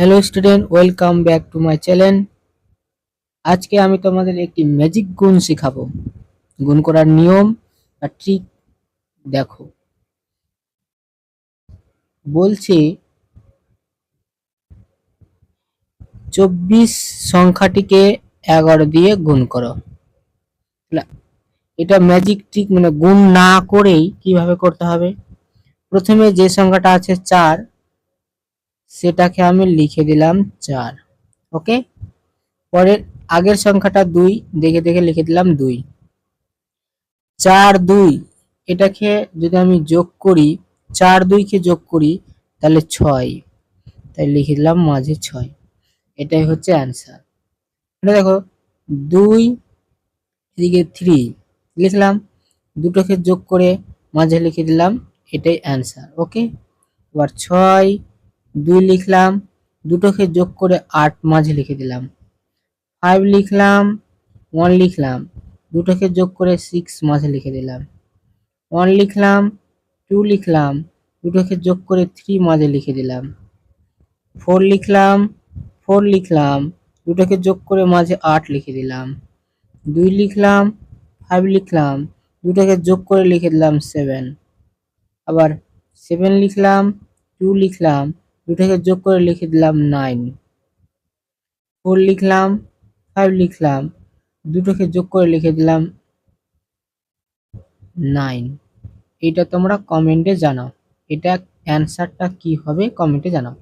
Hello student, welcome back to my channel. আজকে আমি তোমাদের একটি ম্যাজিক গুণ শেখাবো। গুণ করার নিয়ম আর ট্রিক দেখো। বলছে 24 সংখ্যাটিকে 11 দিয়ে গুণ করো। এটা ম্যাজিক ট্রিক, মানে গুণ না করেই কিভাবে করতে হবে। প্রথমে যে সংখ্যাটা আছে 4, সেটাকে আমি লিখে দিলাম 4। ওকে, পরের আগের সংখ্যাটা 2, দেখে দেখে লিখে দিলাম 2। 4 2, এটাকে যদি আমি যোগ করি, 4 2 কে যোগ করি তাহলে 6, তাই লিখে দিলাম মাঝে 6। এটাই হচ্ছে অ্যান্সার। এটা দেখো, 2 এদিকে 3 লিখলাম, দুটোকে যোগ করে মাঝে লিখে দিলাম, এটাই অ্যান্সার। ওকে, এবার 6 2 লিখলাম, দুটোকে যোগ করে 8 মাঝে লিখে দিলাম। 5 লিখলাম, 1 লিখলাম, দুটোকে যোগ করে 6 মাঝে লিখে দিলাম। 1 লিখলাম, 2 লিখলাম, দুটোকে যোগ করে 3 মাঝে লিখে দিলাম। 4 লিখলাম, 4 লিখলাম, দুটোকে যোগ করে মাঝে 8 লিখে দিলাম। 2 লিখলাম, 5 লিখলাম, দুটোকে যোগ করে লিখে দিলাম 7। আবার 7 লিখলাম, 2 লিখলাম, দুটোকে যোগ করে লিখে দিলাম 9। 4 লিখলাম, 5 লিখলাম, দুটোকে যোগ করে লিখে দিলাম 9। এটা তোমরা কমেন্টে জানাও, এটা অ্যান্সারটা কি হবে কমেন্টে জানাও।